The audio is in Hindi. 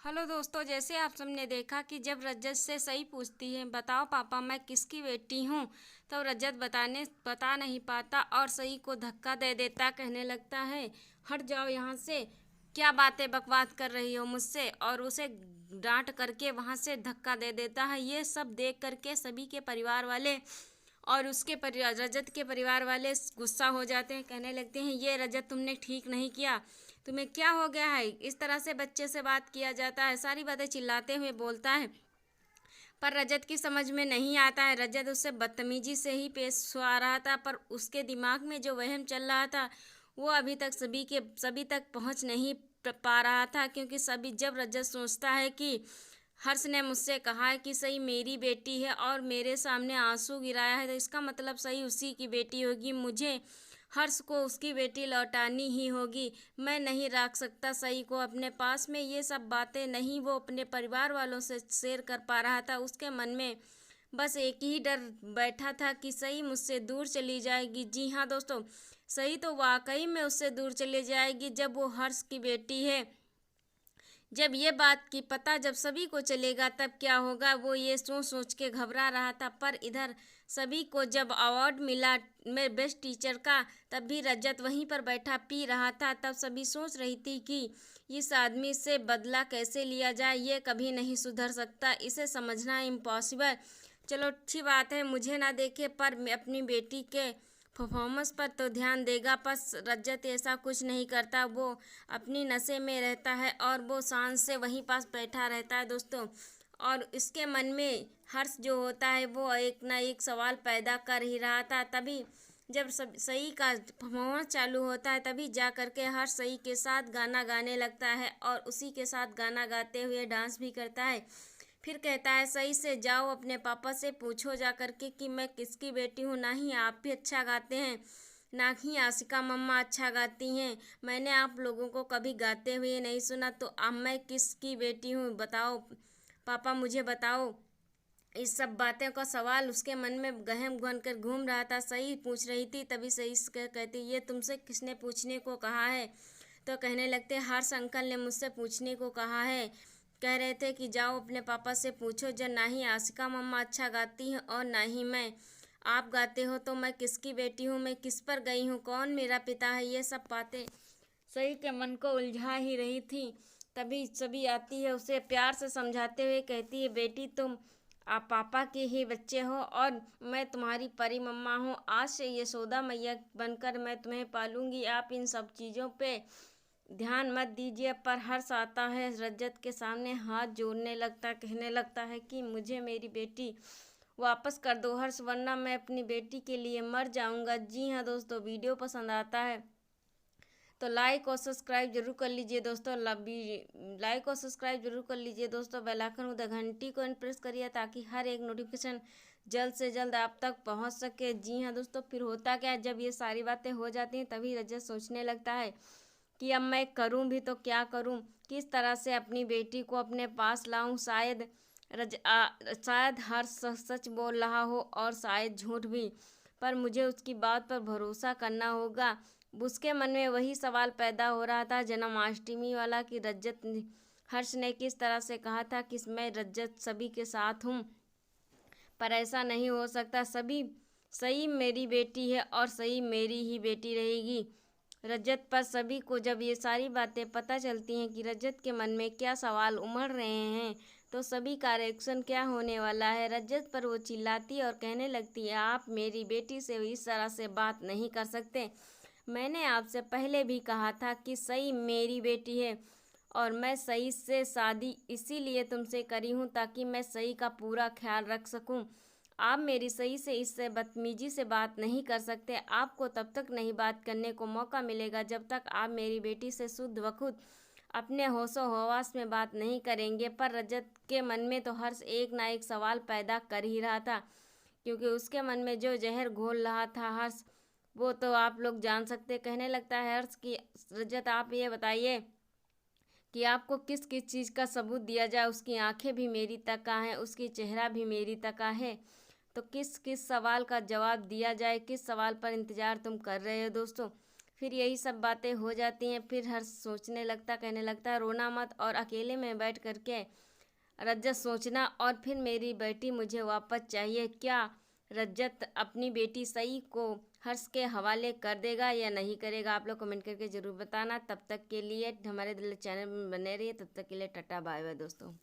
हेलो दोस्तों, जैसे आप सबने देखा कि जब रजत से सई पूछती है बताओ पापा मैं किसकी बेटी हूँ, तो रजत बता नहीं पाता और सई को धक्का दे देता। कहने लगता है हट जाओ यहाँ से, क्या बातें बकवास कर रही हो मुझसे, और उसे डांट करके वहाँ से धक्का दे देता है। ये सब देख करके सभी के परिवार वाले और उसके परिवार रजत के परिवार वाले गुस्सा हो जाते हैं। कहने लगते हैं ये रजत तुमने ठीक नहीं किया, तुम्हें क्या हो गया है, इस तरह से बच्चे से बात किया जाता है। सारी बातें चिल्लाते हुए बोलता है, पर रजत की समझ में नहीं आता है। रजत उससे बदतमीजी से ही पेश आ रहा था, पर उसके दिमाग में जो वहम चल रहा था वो अभी तक सभी तक पहुंच नहीं पा रहा था। क्योंकि सभी जब रजत सोचता है कि हर्ष ने मुझसे कहा है कि सही मेरी बेटी है और मेरे सामने आंसू गिराया है, तो इसका मतलब सही उसी की बेटी होगी। मुझे हर्ष को उसकी बेटी लौटानी ही होगी। मैं नहीं रख सकता सही को अपने पास में। ये सब बातें नहीं वो अपने परिवार वालों से शेयर कर पा रहा था। उसके मन में बस एक ही डर बैठा था कि सही मुझसे दूर चली जाएगी। जी हाँ दोस्तों, सही तो वाकई में उससे दूर चली जाएगी जब वो हर्ष की बेटी है। जब ये बात की पता जब सभी को चलेगा तब क्या होगा, वो ये सोच सोच के घबरा रहा था। पर इधर सभी को जब अवार्ड मिला में बेस्ट टीचर का, तब भी रजत वहीं पर बैठा पी रहा था। तब सभी सोच रही थी कि इस आदमी से बदला कैसे लिया जाए, ये कभी नहीं सुधर सकता, इसे समझना इम्पॉसिबल। चलो अच्छी बात है, मुझे ना देखे पर मैं अपनी बेटी के परफॉर्मेंस पर तो ध्यान देगा। पर रजत ऐसा कुछ नहीं करता, वो अपनी नशे में रहता है और वो शान से वहीं पास बैठा रहता है दोस्तों। और इसके मन में हर्ष जो होता है वो एक ना एक सवाल पैदा कर ही रहा था। तभी जब सब सही का परफॉर्मेंस चालू होता है, तभी जा कर के हर्ष सही के साथ गाना गाने लगता है और उसी के साथ गाना गाते हुए डांस भी करता है। फिर कहता है सही से जाओ अपने पापा से पूछो जा करके कि मैं किसकी बेटी हूँ। ना ही आप भी अच्छा गाते हैं, ना ही आशिका मम्मा अच्छा गाती हैं, मैंने आप लोगों को कभी गाते हुए नहीं सुना, तो अब मैं किसकी बेटी हूँ बताओ पापा, मुझे बताओ। इस सब बातें का सवाल उसके मन में गहम बन कर घूम रहा था। सही पूछ रही थी, तभी सही कहती ये तुमसे किसने पूछने को कहा है, तो कहने लगते हर्ष अंकल ने मुझसे पूछने को कहा है। कह रहे थे कि जाओ अपने पापा से पूछो, जब ना ही आशिका मम्मा अच्छा गाती हैं और ना ही मैं, आप गाते हो तो मैं किसकी बेटी हूँ, मैं किस पर गई हूँ, कौन मेरा पिता है। ये सब बातें सही के मन को उलझा ही रही थी। तभी सभी आती है, उसे प्यार से समझाते हुए कहती है बेटी तुम आप पापा के ही बच्चे हो और मैं तुम्हारी परी मम्मा हूँ। आज से यशोदा मैया बनकर मैं तुम्हें पालूंगी, आप इन सब चीज़ों पे ध्यान मत दीजिए। पर हर्ष आता है, रजत के सामने हाथ जोड़ने लगता, कहने लगता है कि मुझे मेरी बेटी वापस कर दो हर्ष, वरना मैं अपनी बेटी के लिए मर जाऊंगा। जी हाँ दोस्तों, वीडियो पसंद आता है तो लाइक और सब्सक्राइब जरूर कर लीजिए दोस्तों। लाइक और सब्सक्राइब जरूर कर लीजिए दोस्तों। बेल आइकन उधर घंटी को प्रेस करिए ताकि हर एक नोटिफिकेशन जल्द से जल्द आप तक पहुंच सके। जी हाँ दोस्तों, फिर होता क्या है, जब ये सारी बातें हो जाती हैं तभी रजत सोचने लगता है कि अब मैं करूं भी तो क्या करूं, किस तरह से अपनी बेटी को अपने पास लाऊं। शायद हर सच बोल रहा हो और शायद झूठ भी, पर मुझे उसकी बात पर भरोसा करना होगा। उसके मन में वही सवाल पैदा हो रहा था जन्माष्टमी वाला कि हर्ष ने किस तरह से कहा था कि मैं रजत सभी के साथ हूँ, पर ऐसा नहीं हो सकता। सही मेरी बेटी है और सही मेरी ही बेटी रहेगी। रजत पर सभी को जब ये सारी बातें पता चलती हैं कि रजत के मन में क्या सवाल उमड़ रहे हैं, तो सभी का रिएक्शन क्या होने वाला है। रजत पर वो चिल्लाती और कहने लगती है आप मेरी बेटी से इस तरह से बात नहीं कर सकते। मैंने आपसे पहले भी कहा था कि सही मेरी बेटी है और मैं सही से शादी इसीलिए तुमसे करी हूँ ताकि मैं सही का पूरा ख्याल रख सकूँ। आप मेरी सही से इससे बदतमीजी से बात नहीं कर सकते। आपको तब तक नहीं बात करने को मौका मिलेगा जब तक आप मेरी बेटी से शुद्ध व खुद अपने होशो हवास में बात नहीं करेंगे। पर रजत के मन में तो हर्ष एक ना एक सवाल पैदा कर ही रहा था, क्योंकि उसके मन में जो जहर घोल रहा था हर्ष, वो तो आप लोग जान सकते। कहने लगता है हर्ष की रजत आप ये बताइए कि आपको किस किस चीज़ का सबूत दिया जाए। उसकी आंखें भी मेरी तका हैं, उसकी चेहरा भी मेरी तका है, तो किस किस सवाल का जवाब दिया जाए, किस सवाल पर इंतज़ार तुम कर रहे हो दोस्तों। फिर यही सब बातें हो जाती हैं। फिर हर्ष सोचने लगता, कहने लगता है रोना मत। और अकेले में बैठ करके रज्जत सोचना, और फिर मेरी बेटी मुझे वापस चाहिए। क्या रज्जत अपनी बेटी सई को हर्ष के हवाले कर देगा या नहीं करेगा? आप लोग कमेंट करके ज़रूर बताना। तब तक के लिए हमारे दिल चैनल में बने रहिए। तब तक के लिए टाटा बाय बाय दोस्तों।